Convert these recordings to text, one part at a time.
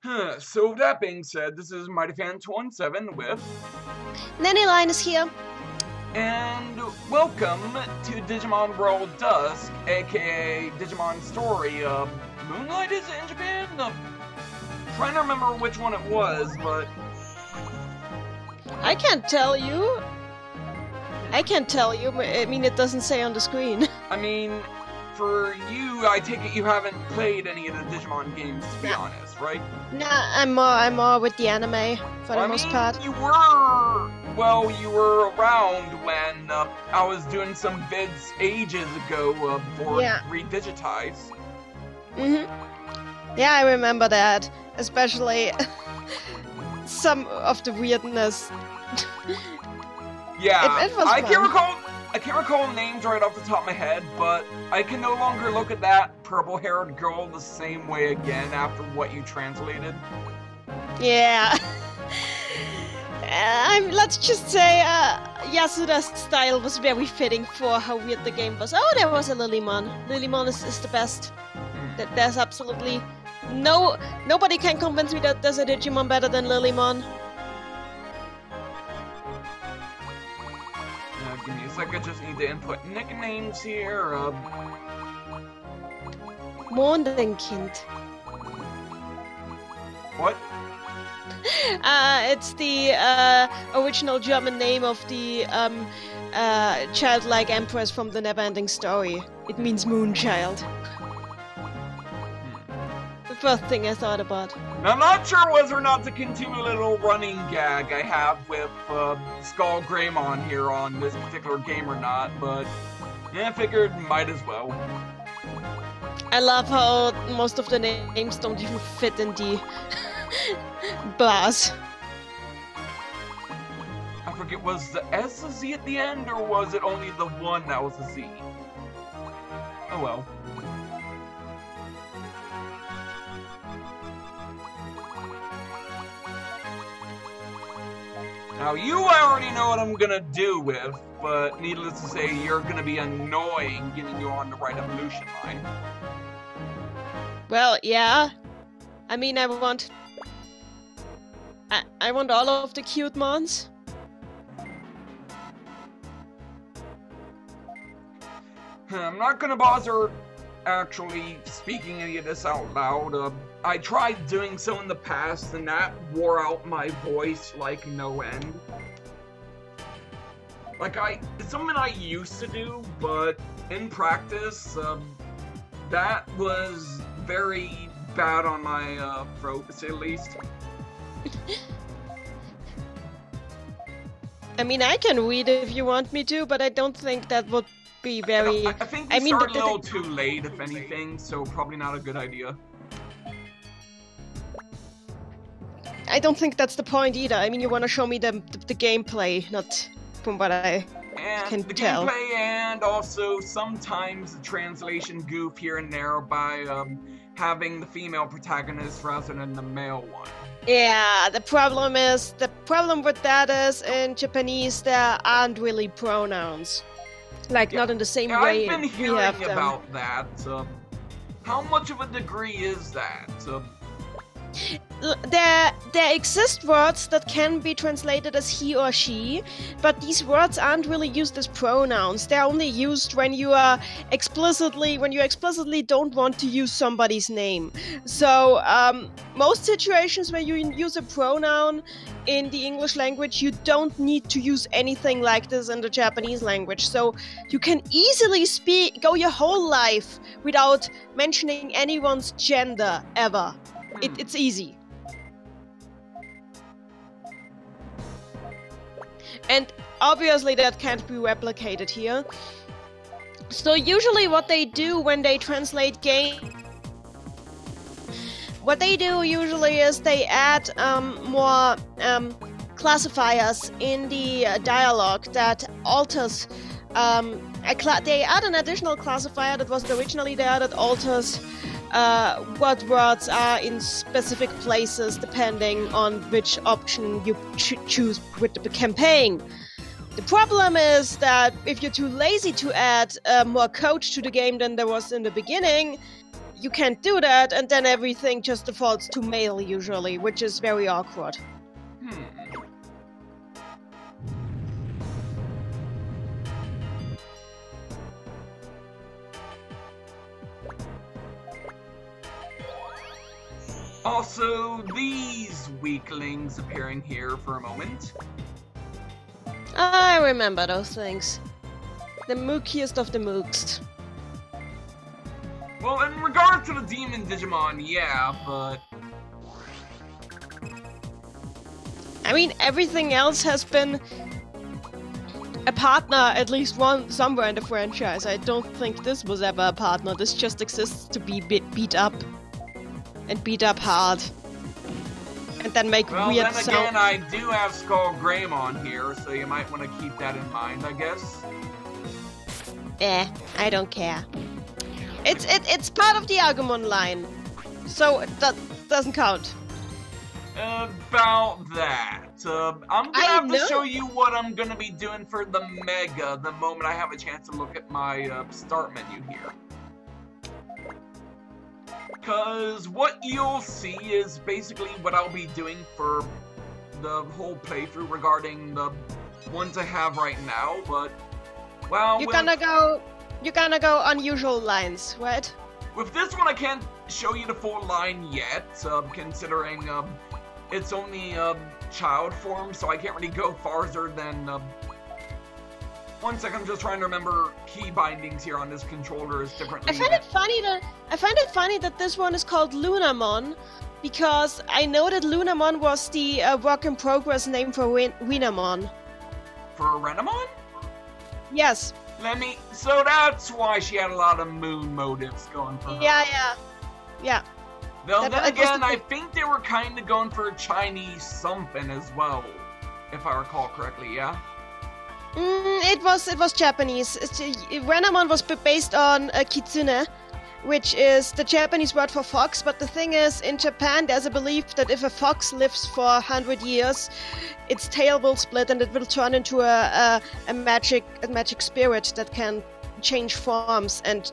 So that being said, this is MightyFan217 with... Nanny Line is here. And welcome to Digimon World Dusk, aka Digimon Story. Moonlight is it in Japan? Trying to remember which one it was, but... I can't tell you. I mean, it doesn't say on the screen. I mean, for you, I take it you haven't played any of the Digimon games, to be honest, right? Nah, I'm more with the anime, for the most part. You were around when I was doing some vids ages ago for Redigitize. Yeah, I remember that. Especially some of the weirdness. Yeah, it was I fun. can't recall names right off the top of my head, but I can no longer look at that purple-haired girl the same way again after what you translated. Yeah. Let's just say Yasuda's style was very fitting for how weird the game was. Oh, there was a Lilymon. Lilymon is the best. There's absolutely nobody can convince me that there's a Digimon better than Lilymon. Give me a sec, I just need to input nicknames here. Mondenkind. What? It's the original German name of the childlike empress from the Neverending Story. It means Moonchild. The first thing I thought about. Now, I'm not sure whether or not to continue a little running gag I have with Skull Greymon here on this particular game or not, but yeah, I figured might as well. I love how most of the names don't even fit in the blast. I forget, was the S a Z at the end, or was it only the one that was a Z? Oh well. Now, I already know what I'm gonna do with, but needless to say, you're gonna be annoying getting you on the right evolution line. Well, yeah. I mean, I want all of the cute mons. I'm not gonna bother actually speaking any of this out loud. I tried doing so in the past, and that wore out my voice like no end. Like, it's something I used to do, but in practice, that was very bad on my throat, to say the least. I mean, I can read if you want me to, but I don't think that would be very... I think you started a little too late, if anything, so probably not a good idea. I don't think that's the point either. I mean, you want to show me the gameplay, not from what I can tell. Gameplay, and also sometimes the translation goof here and there by having the female protagonist rather than the male one. Yeah, the problem with that is in Japanese there aren't really pronouns. Like, not in the same way I've been we hearing have them. about that. How much of a degree is that? There exist words that can be translated as he or she, but these words aren't really used as pronouns. They're only used when you explicitly don't want to use somebody's name. So most situations where you use a pronoun in the English language, you don't need to use anything like this in the Japanese language. So you can easily go your whole life without mentioning anyone's gender ever. It's easy. And obviously that can't be replicated here. So usually what they do when they translate what they do usually is they add more classifiers in the dialogue that alters... they add an additional classifier that wasn't originally there that alters what words are in specific places depending on which option you choose with the campaign. The problem is that if you're too lazy to add more code to the game than there was in the beginning, you can't do that, and then everything just defaults to male usually, which is very awkward. Also, these weaklings appearing here for a moment. I remember those things. The mookiest of the mooks. Well, in regard to the demon Digimon, yeah, but... I mean, everything else has been a partner, at least one somewhere in the franchise. I don't think this was ever a partner. This just exists to be beat up. And beat up hard. And then make weird sounds. Well, then again, I do have Skull Greymon here, so you might want to keep that in mind, I guess. I don't care. It's part of the Agumon line, so that doesn't count. About that, I'm gonna have to show you what I'm gonna be doing for the Mega the moment I have a chance to look at my start menu here. Because what you'll see is basically what I'll be doing for the whole playthrough regarding the ones I have right now, but, well... You're gonna go unusual lines, right? With this one I can't show you the full line yet, considering it's only child form, so I can't really go farther than... One second, I'm just trying to remember key bindings here on this controller is differently. I find it funny that this one is called Lunamon, because I know that Lunamon was the work in progress name for Winamon. For Renamon? Yes. So that's why she had a lot of moon motives going for her. Yeah. Well, then again, I think they were kind of going for Chinese something as well, if I recall correctly, yeah? It was Japanese. Renamon was based on Kitsune, which is the Japanese word for fox, but the thing is, in Japan there's a belief that if a fox lives for 100 years, its tail will split and it will turn into a magic spirit that can change forms and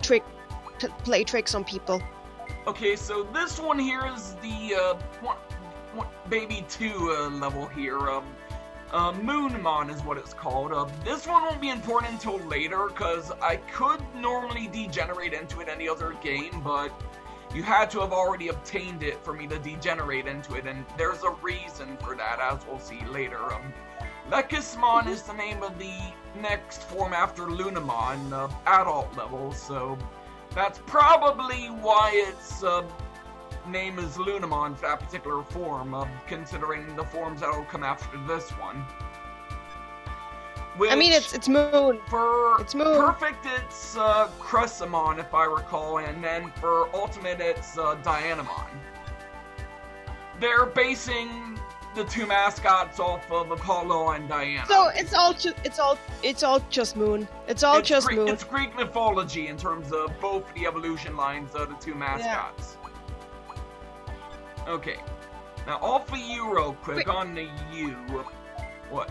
play tricks on people. Okay, so this one here is the baby 2 level here. Moonmon is what it's called. This one won't be important until later, because I could normally degenerate into it any other game, but you had to have already obtained it for me to degenerate into it, and there's a reason for that, as we'll see later. Lekismon is the name of the next form after Lunamon, adult level, so that's probably why its name is Lunamon for that particular form, considering the forms that'll come after this one. Which, I mean, it's Moon. It's Moon. Perfect, it's Cressamon, if I recall, and then for Ultimate, it's Dianamon. They're basing the two mascots off of Apollo and Diana. So it's all just Moon. It's Moon. It's Greek mythology in terms of both the evolution lines of the two mascots. Yeah. Okay, now all for you real quick, on to you. What?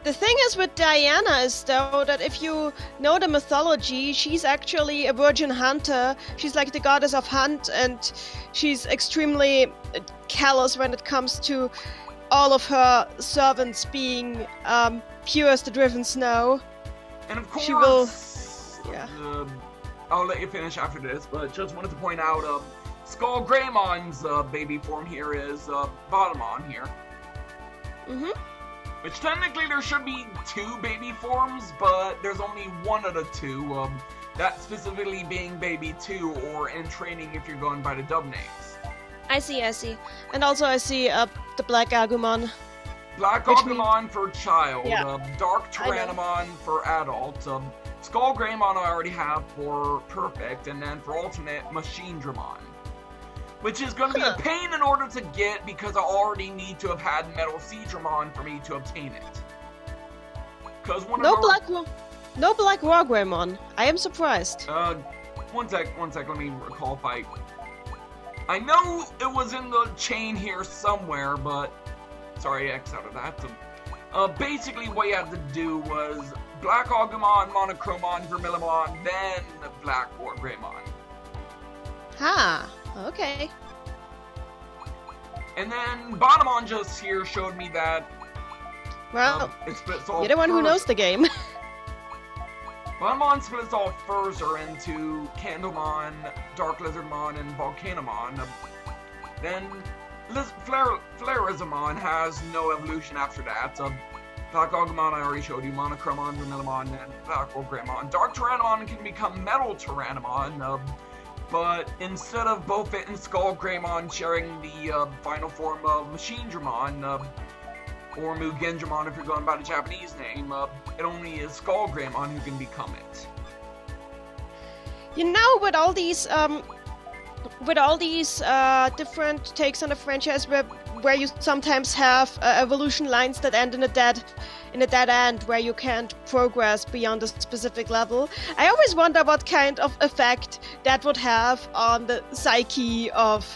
The thing is with Diana is, though, that if you know the mythology, she's actually a virgin hunter. She's like the goddess of hunt, and she's extremely callous when it comes to all of her servants being pure as the driven snow. And of course, she will... I'll let you finish after this, but just wanted to point out, Skull Greymon's baby form here is Bottomon here. Which technically there should be 2 baby forms, but there's only one of the 2. That specifically being baby 2, or in training if you're going by the dub names. I see. And also I see the Black Agumon. Black Agumon for child, Dark Tyrannomon for adult, Skull Greymon I already have for perfect, and then for ultimate, Machine Dramon. Which is going to be a pain in order to get, because I already need to have had Metal Seedramon for me to obtain it. Because no Black War Greymon. I am surprised. One sec, let me recall if I know it was in the chain here somewhere, but... Sorry, X out of that. Basically what you had to do was Black Agumon, Monochromon, Vermillimon, then Black War Greymon. Ah, okay. And then Bonamon just here showed me that Well, it splits all you're the one who knows the game. Bonamon splits all further into Candlemon, Dark Lizardmon, and Volcanomon. Then Flarizamon has no evolution after that. Black Agumon I already showed you, Monochromon, Vanillamon, and Black Greymon. Dark Tyrannomon can become Metal Tyrannomon, but instead of Bofit and Skull Greymon sharing the final form of Machinedramon, or Mugendramon if you're going by the Japanese name, it only is Skull Greymon who can become it. You know, with all these different takes on the franchise, where you sometimes have evolution lines that end in a dead end, where you can't progress beyond a specific level, I always wonder what kind of effect that would have on the psyche of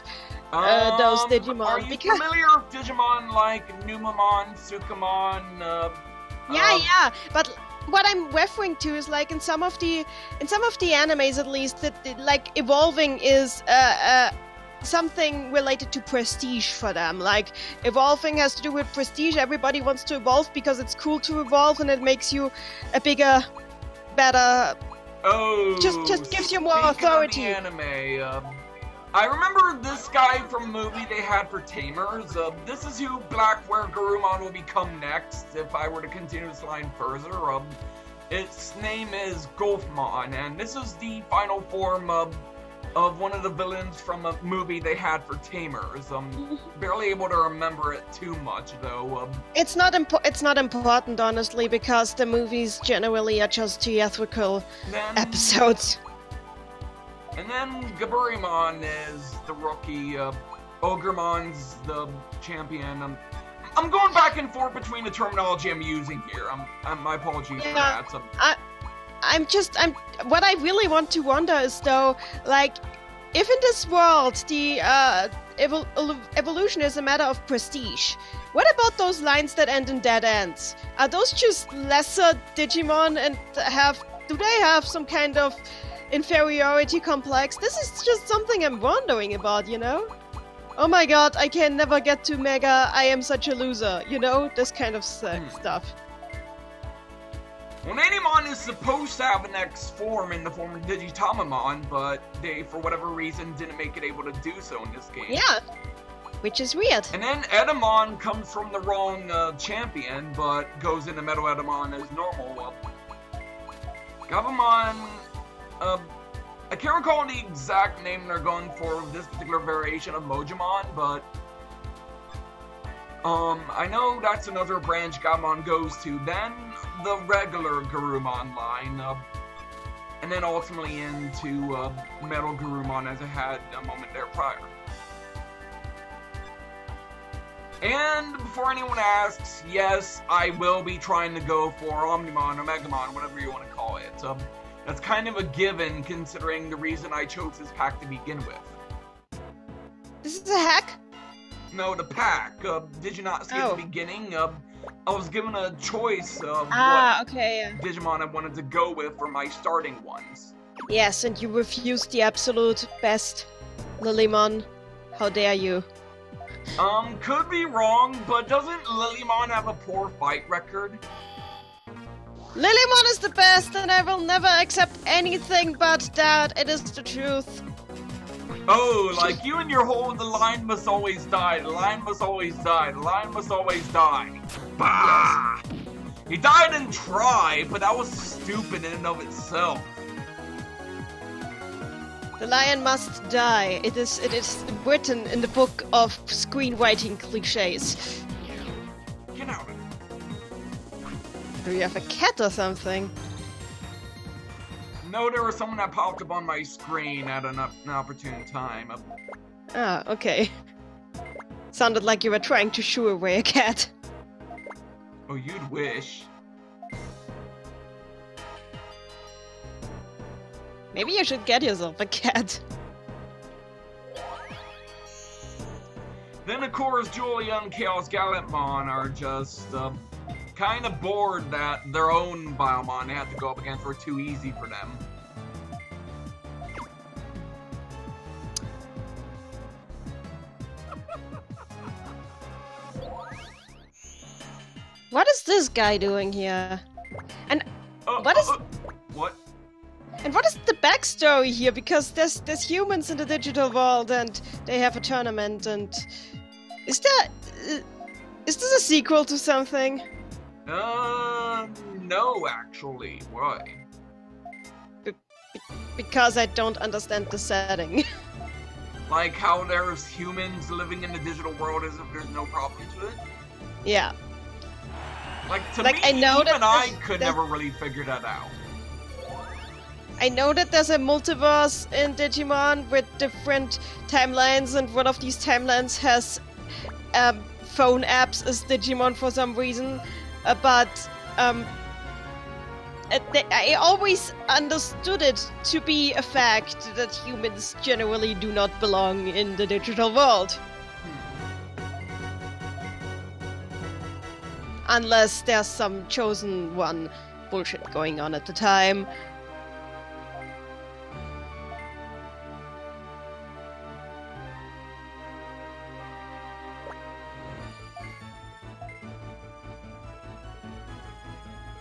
those Digimon. Are you familiar with Digimon like Numamon, Sukamon? Yeah, but what I'm referring to is like in some of the animes, at least, that like evolving is something related to prestige for them. Like evolving has to do with prestige. Everybody wants to evolve because it's cool to evolve, and it makes you a bigger, better. Oh, just gives you more authority. Of the anime, I remember this guy from a movie they had for Tamers. This is who Blackware Garurumon will become next if I were to continue this line further. Its name is Golfmon, and this is the final form of one of the villains from a movie they had for Tamers. Barely able to remember it too much though. It's not important, honestly, because the movies generally are just theatrical episodes. And then Gaburimon is the rookie, Ogremon's the champion. I'm going back and forth between the terminology I'm using here. My apologies for that. What I really want to wonder is though, like, if in this world the evolution is a matter of prestige, what about those lines that end in dead ends? Are those just lesser Digimon and do they have some kind of inferiority complex? This is just something I'm wondering about, you know? Oh my god, I can never get to Mega, I am such a loser, you know? This kind of stuff. Well, Nanimon is supposed to have an X form in the form of Digitamamon, but they, for whatever reason, didn't make it able to do so in this game. Yeah, which is weird. And then Edamon comes from the wrong champion, but goes into Metal Edamon as normal. Gabumon, I can't recall the exact name they're going for this particular variation of Mojimon, but I know that's another branch Gabumon goes to. Then the regular Garurumon line, and then ultimately into Metal Garurumon as it had a moment there prior. And before anyone asks, yes, I will be trying to go for Omnimon or Megamon, whatever you want to call it. That's kind of a given, considering the reason I chose this pack to begin with. This is a hack? No, the pack. Did you not see at the beginning? I was given a choice of Digimon I wanted to go with for my starting ones. Yes, and you refused the absolute best, Lilymon. How dare you? Could be wrong, but doesn't Lilymon have a poor fight record? Lilymon is the best, and I will never accept anything but that. It is the truth. Oh, like you and your whole "the line must always die, the line must always die, the line must always die." Bah! Yes. He died in Try, but that was stupid in and of itself. The lion must die. It is written in the book of screenwriting cliches. Get out of it. Do you have a cat or something? No, there was someone that popped up on my screen at an opportune time. Ah, okay. Sounded like you were trying to shoo away a cat. Oh, you'd wish. Maybe you should get yourself a cat. Then, of course, Julia and Chaos Gallantmon are just kind of bored that their own Biomon they have to go up against were too easy for them. What is this guy doing here? And what is... What? And what is the backstory here? Because there's humans in the digital world and they have a tournament and... Is this a sequel to something? No, actually. Why? Because I don't understand the setting. Like how there's humans living in the digital world as if there's no problem to it? Yeah. Like, to like, me, I know even I could there's... never really figure that out. I know that there's a multiverse in Digimon with different timelines, and one of these timelines has phone apps as Digimon for some reason, but I always understood it to be a fact that humans generally do not belong in the digital world. Unless there's some chosen one bullshit going on at the time.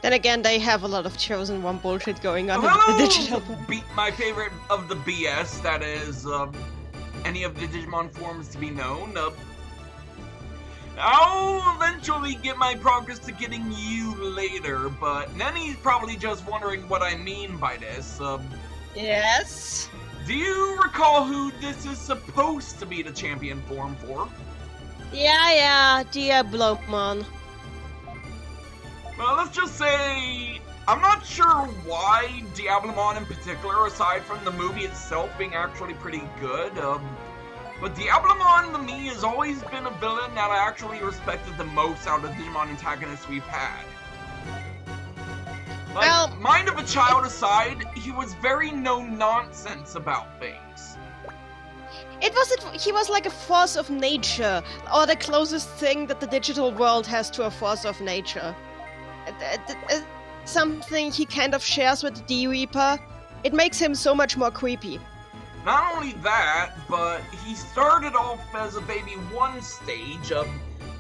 Then again, they have a lot of chosen one bullshit going on in the digital world. My favorite of the BS, that is, any of the Digimon forms to be known. I'll eventually get my progress to getting you later, but Nenny's probably just wondering what I mean by this. Yes? Do you recall who this is supposed to be the champion form for? Yeah, Diablomon. Well, let's just say, I'm not sure why Diablomon in particular, aside from the movie itself being actually pretty good, but Diablomon to me has always been a villain that I actually respected the most out of the Digimon antagonists we've had. Like, well, mind of a child aside, he was very no-nonsense about things. He was like a force of nature, or the closest thing that the digital world has to a force of nature. Something he kind of shares with the D-Reaper. It makes him so much more creepy. Not only that, but he started off as a baby one stage,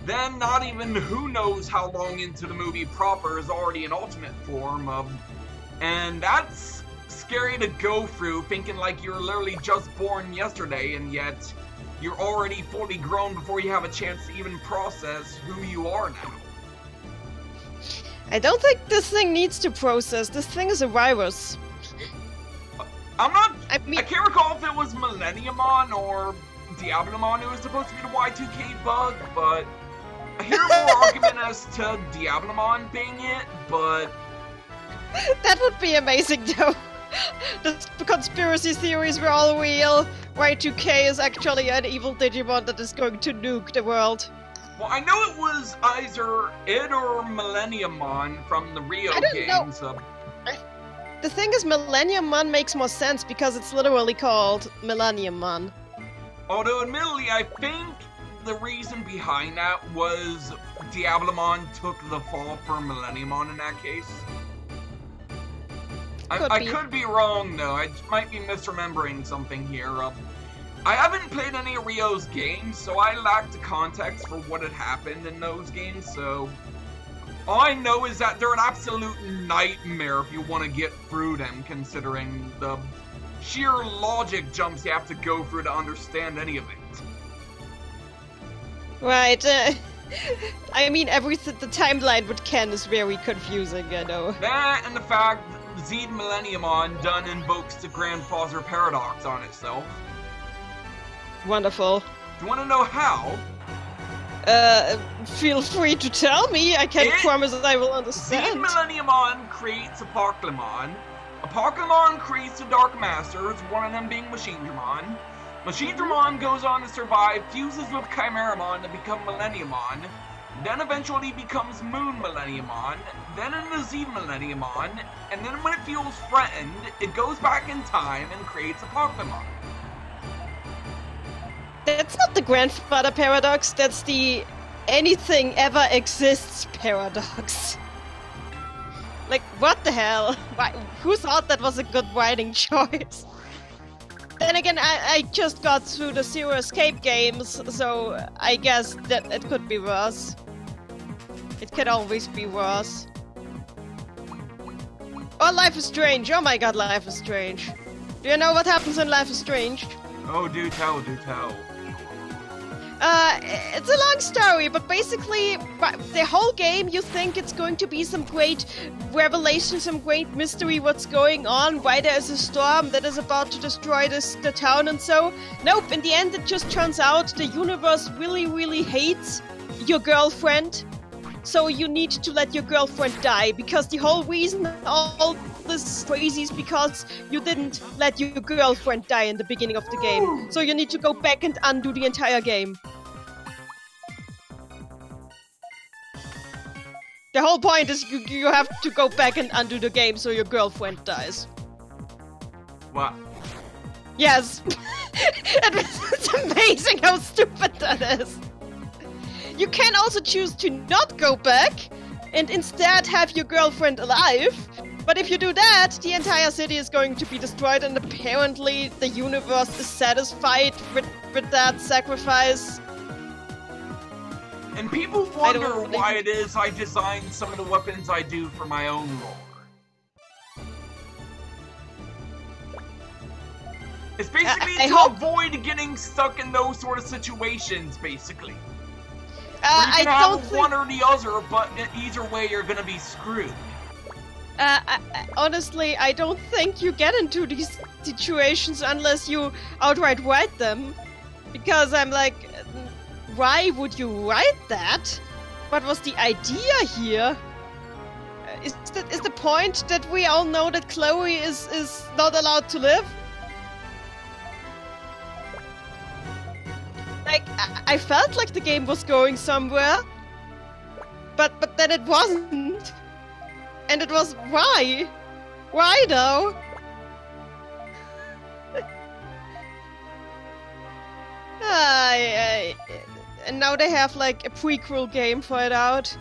then not even who knows how long into the movie proper is already in ultimate form, and that's scary to go through, thinking like you're literally just born yesterday, and yet you're already fully grown before you have a chance to even process who you are now. I don't think this thing needs to process. This thing is a virus. I can't recall if it was Millenniumon or Diablomon who was supposed to be the Y2K bug, but I hear more argument as to Diablomon being it, but... That would be amazing, though. The conspiracy theories were all real. Y2K is actually an evil Digimon that is going to nuke the world. Well, I know it was either it or Millenniumon from the Rio games. The thing is, Millenniumon makes more sense because it's literally called Millenniumon. Although, admittedly, I think the reason behind that was Diablomon took the fall for Millenniumon in that case. I could be wrong, though. I might be misremembering something here. I haven't played any of Rio's games, so I lack the context for what had happened in those games, so... All I know is that they're an absolute nightmare if you want to get through them, considering the sheer logic jumps you have to go through to understand any of it. Right, I mean, the timeline with Ken is very confusing, I know. That, and the fact that Zed Millenniumon done invokes the Grandfather Paradox on itself. Wonderful. Do you want to know how? Feel free to tell me. I can't promise that I will understand. Zed Millenniumon creates a Parklemon. A Parklemon creates the Dark Masters, one of them being Machinedramon. Machinedramon goes on to survive, fuses with Chimeramon to become Millenniumon, then eventually becomes Moon Millenniumon, then into Zed Millenniumon, and then when it feels threatened, it goes back in time and creates a Parklemon. That's not the Grandfather Paradox, that's the anything ever exists paradox. Like, what the hell? Why, who thought that was a good writing choice? Then again, I just got through the Zero Escape games, so I guess that it could be worse. It can always be worse. Oh, Life is Strange. Oh my god, Life is Strange. Do you know what happens in Life is Strange? Oh, do tell, do tell. It's a long story, but basically, the whole game you think it's going to be some great revelation, some great mystery what's going on, why there is a storm that is about to destroy the town and so. Nope, in the end it just turns out the universe really, really hates your girlfriend. So you need to let your girlfriend die, because the whole reason all this crazy is because you didn't let your girlfriend die in the beginning of the game. So you need to go back and undo the entire game. The whole point is you have to go back and undo the game so your girlfriend dies. What? Yes. It's amazing how stupid that is. You can also choose to not go back and instead have your girlfriend alive. But if you do that, the entire city is going to be destroyed, and apparently the universe is satisfied with that sacrifice. And people wonder why it is I designed some of the weapons I do for my own lore. It's basically to avoid getting stuck in those sort of situations, basically. Where you can have one or the other, but either way you're gonna be screwed. Honestly, I don't think you get into these situations unless you outright write them. Because I'm like, why would you write that? What was the idea here? Is the point that we all know that Chloe is not allowed to live? Like, I felt like the game was going somewhere, but then it wasn't. And it was, why? Why though? And now they have like a prequel game for it out.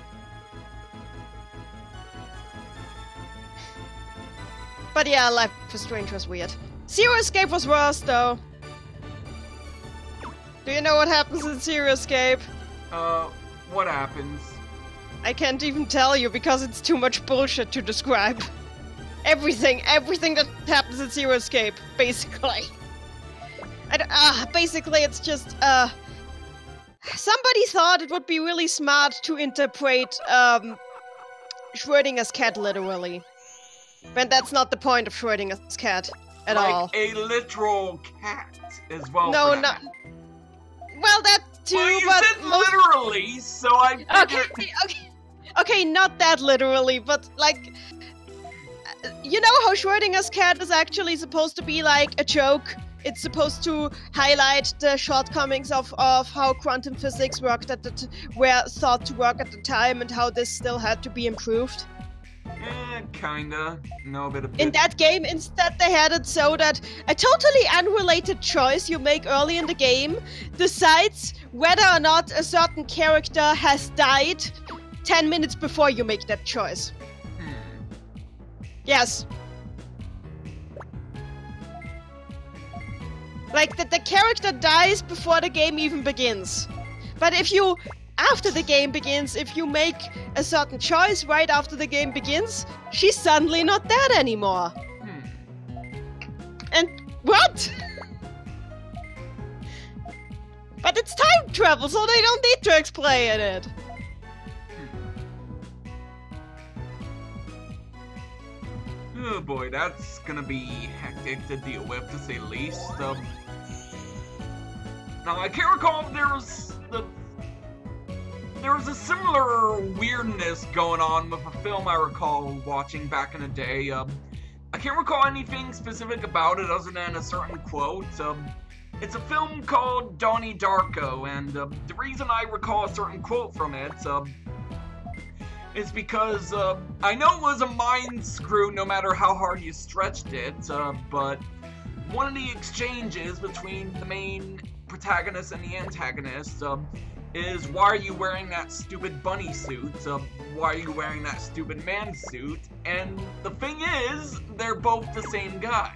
But yeah, Life is Strange was weird. Zero Escape was worse though. Do you know what happens in Zero Escape? What happens? I can't even tell you because it's too much bullshit to describe. Everything that happens in Zero Escape, basically. Basically it's just, somebody thought it would be really smart to interpret, Schrödinger's cat literally. But that's not the point of Schrödinger's cat at all. Like a literal cat as well. No, not. Well, that too, well, you but said literally, so I figured... Okay, not that literally, but like, you know how Schrödinger's cat is actually supposed to be like a joke? It's supposed to highlight the shortcomings of how quantum physics worked were thought to work at the time and how this still had to be improved. Kinda. No, but a bit. In that game, instead they had it so that a totally unrelated choice you make early in the game decides whether or not a certain character has died 10 minutes before you make that choice. Yes. Like, the character dies before the game even begins. But if you, after the game begins, if you make a certain choice right after the game begins, she's suddenly not dead anymore. And what? But it's time travel, so they don't need to explain it. Oh boy, that's gonna be hectic to deal with, to say the least. Now, I can't recall if there was a similar weirdness going on with a film I recall watching back in the day. I can't recall anything specific about it other than a certain quote. It's a film called Donnie Darko, and the reason I recall a certain quote from it is because I know it was a mind screw no matter how hard you stretched it, but one of the exchanges between the main protagonist and the antagonist is, why are you wearing that stupid bunny suit? Why are you wearing that stupid man suit? And the thing is, they're both the same guy.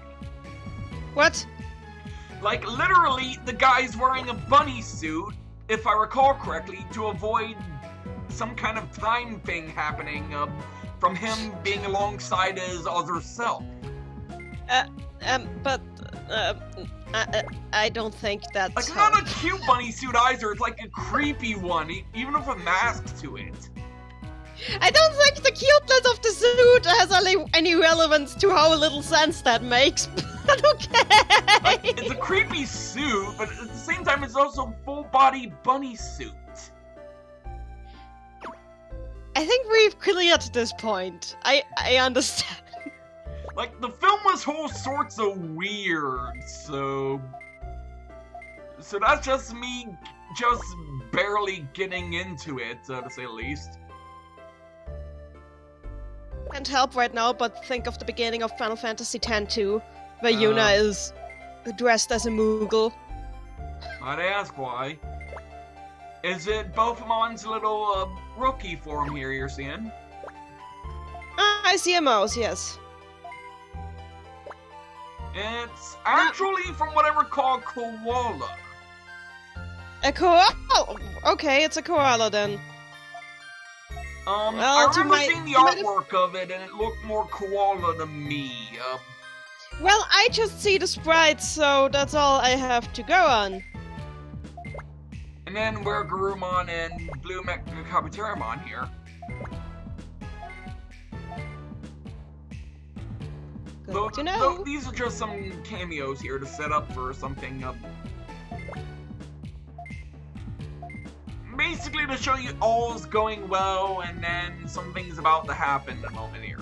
What? Like, literally, the guy's wearing a bunny suit, if I recall correctly, to avoid some kind of time thing happening from him being alongside his other self. I don't think that's like not a cute bunny suit either. It's like a creepy one, even with a mask to it. I don't think the cuteness of the suit has any relevance to how little sense that makes. But okay. Like, it's a creepy suit, but at the same time, it's also a full-body bunny suit. I think we've cleared this point. I understand. Like, the film was all sorts of weird, so that's just me just barely getting into it, to say the least. Can't help right now but think of the beginning of Final Fantasy X too, where Yuna is dressed as a Moogle. I'd ask why. Is it Bofumon's little rookie form here you're seeing? I see a mouse, yes. It's actually, from what I recall, koala. A koala? Oh, okay, it's a koala then. I remember seeing the artwork of it, and it looked more koala to me. Well, I just see the sprites, so that's all I have to go on. And then we're Garurumon and Blue Mechacapateramon here. Good to know. These are just some cameos here to set up for something. Basically to show you all's going well, and then something's about to happen in a moment here.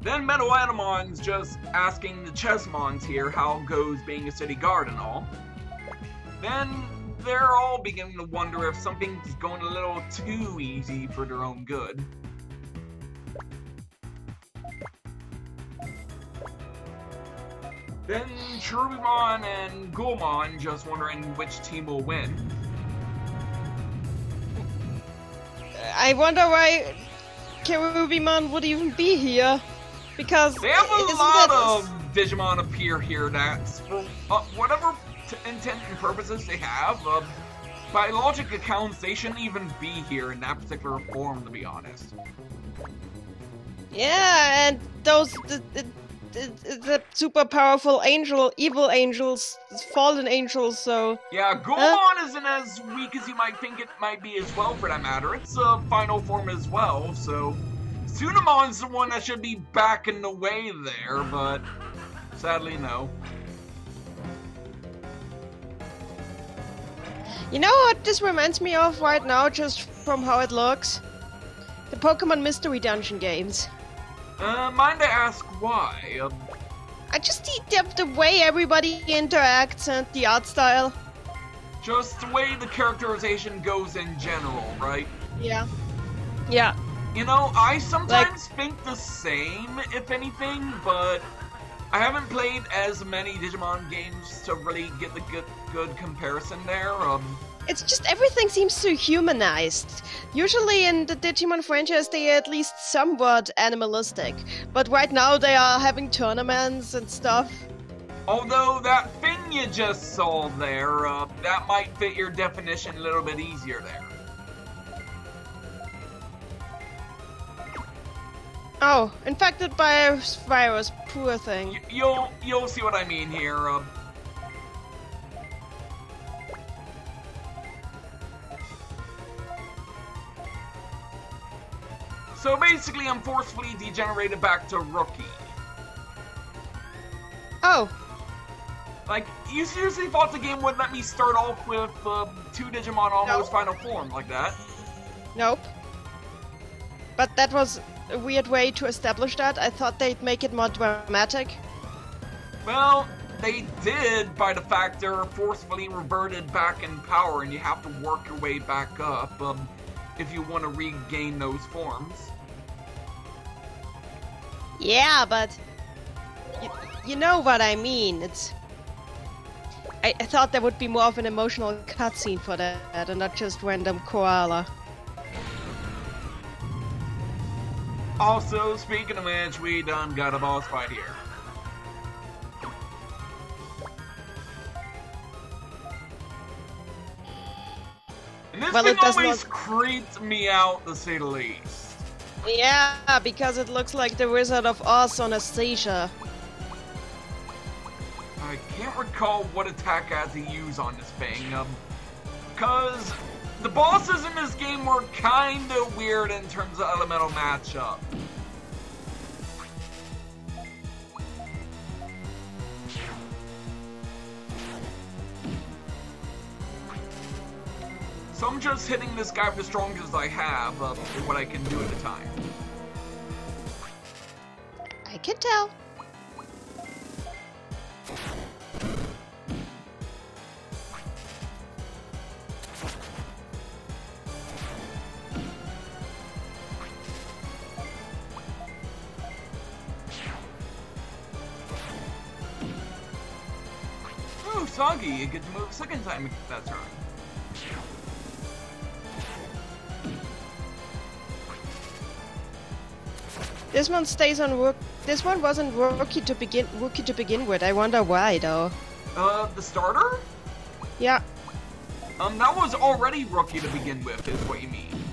Then Metal-Adamon's just asking the Chessmons here how goes being a city guard and all. Then they're all beginning to wonder if something's going a little too easy for their own good. Then Cherubimon and Ghoulmon just wondering which team will win. I wonder why Cherubimon would even be here. Because they have a lot of Digimon appear here that's, for whatever intent and purposes they have, by logic accounts, they shouldn't even be here in that particular form, to be honest. Yeah, and those the super powerful evil angels, fallen angels, so... Yeah, Ghoulmon isn't as weak as you might think it might be as well, for that matter. It's a final form as well, so... Tsunamon's the one that should be back in the way there, but... sadly, no. You know what this reminds me of right now, just from how it looks? The Pokemon Mystery Dungeon games. Mind to ask why? I just the way everybody interacts and the art style. Just the way the characterization goes in general, right? Yeah. Yeah. You know, I sometimes think the same, if anything, but I haven't played as many Digimon games to really get the good comparison there. It's just everything seems so humanized. Usually in the Digimon franchise they are at least somewhat animalistic, but right now they are having tournaments and stuff. Although that thing you just saw there, that might fit your definition a little bit easier there. Oh, infected by a virus, poor thing. You'll see what I mean here. So basically, I'm forcefully degenerated back to rookie. Oh. Like, you seriously thought the game would let me start off with 2 Digimon almost final form like that? Nope. But that was a weird way to establish that. I thought they'd make it more dramatic. Well, they did by the fact they're forcefully reverted back in power and you have to work your way back up if you want to regain those forms. Yeah, but you know what I mean. I thought there would be more of an emotional cutscene for that and not just random koala. Also, speaking of which, we done got a boss fight here. And this Well, thing it does always not- creeped me out, to say the least. Yeah, because it looks like the Wizard of Oz on a seizure. I can't recall what attack I had to use on this thing, cause the bosses in this game were kinda weird in terms of elemental matchup. So I'm just hitting this guy with the strongest I have, what I can do at the time. I can tell. Ooh, Soggy, you get to move a second time that turn. This one stays on work. This one wasn't rookie to begin with. I wonder why though. The starter? Yeah. That was already rookie to begin with, is what you mean.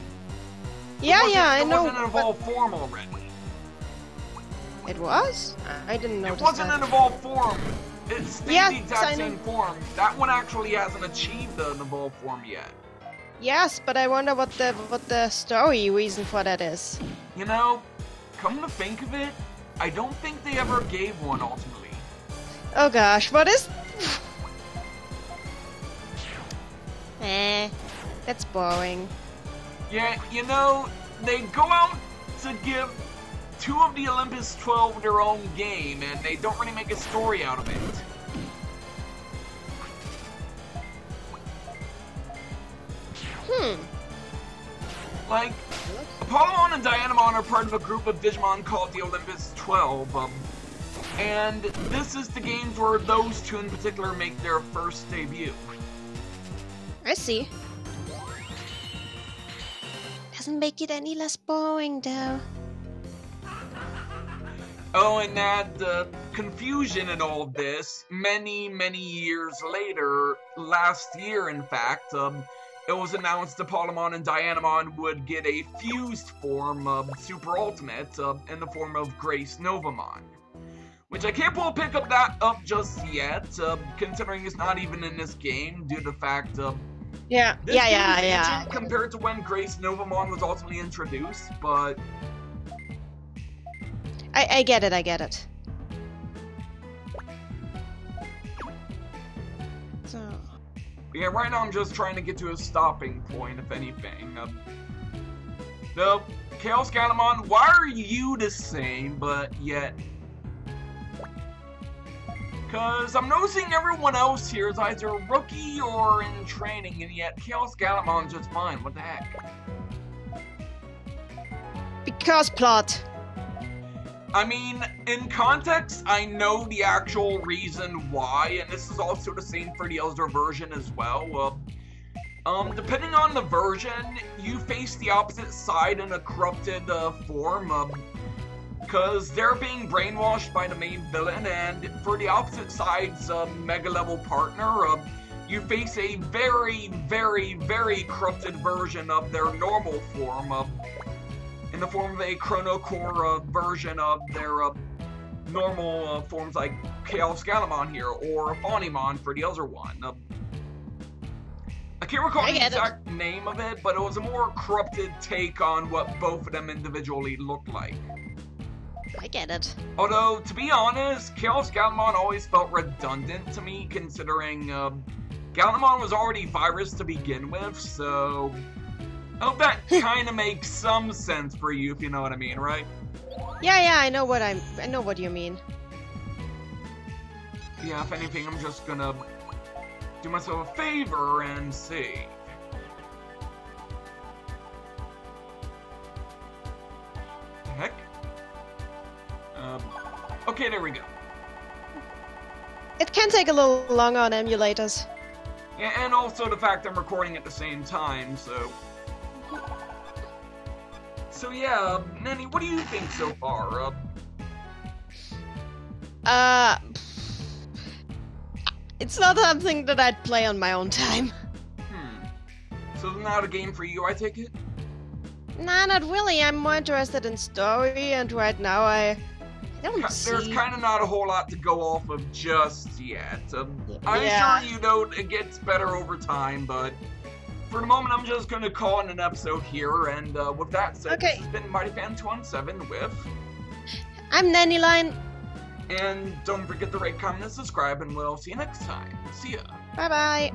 Yeah, I know. It wasn't an evolved form already. It was? I didn't know. It wasn't an evolved form. It stayed Yeah, the exact same form. That one actually hasn't achieved an evolved form yet. Yes, but I wonder what the story reason for that is. You know, come to think of it, I don't think they ever gave one ultimately. Oh gosh, what is? That's boring. Yeah, you know, they go out to give 2 of the Olympus 12 their own game, and they don't really make a story out of it. Like, Apollon and Dianamon are part of a group of Digimon called the Olympus 12, and this is the games where those 2 in particular make their first debut. I see. Doesn't make it any less boring though. Oh, and add the confusion in all of this, many, many years later, last year in fact, it was announced Apollon and Dianamon would get a fused form of Super Ultimate in the form of Grace Novamon. Which I can't pull pick up that up just yet, considering it's not even in this game due to the fact this game is ancient compared to when Grace Novamon was ultimately introduced, but I get it. So. Yeah, right now I'm just trying to get to a stopping point, if anything. No, Chaos Galamon, why are you the same, but yet... Because I'm noticing everyone else here is either rookie or in training, and yet Chaos Galamon's just fine. What the heck? Because plot. I mean, in context, I know the actual reason why, and this is also the same for the Elder version as well. Depending on the version, you face the opposite side in a corrupted form, because they're being brainwashed by the main villain, and for the opposite side's mega-level partner, you face a very, very, very corrupted version of their normal form, in the form of a Chronocore version of their normal forms like Chaos Galamon here, or Fawnimon for the other one. I can't recall the exact name of it, but it was a more corrupted take on what both of them individually looked like. I get it. Although, to be honest, Chaos Galamon always felt redundant to me, considering Galamon was already Virus to begin with, so... I hope that kind of makes some sense for you, if you know what I mean, right? Yeah, I know what you mean. Yeah, if anything, I'm just gonna do myself a favor and save. The heck? Okay, there we go. It can take a little longer on emulators. Yeah, and also the fact I'm recording at the same time, so... So yeah, Nanny, what do you think so far? It's not something that I'd play on my own time. So not a game for you, I take it? Nah, not really. I'm more interested in story, and right now I don't see... There's kind of not a whole lot to go off of just yet. I'm Yeah. sure you know it gets better over time, but for the moment I'm just going to call it an episode here, and with that said, Okay. This has been MightyFan217 with... I'm Nannyline. And don't forget to rate, comment, and subscribe, and we'll see you next time. See ya. Bye-bye.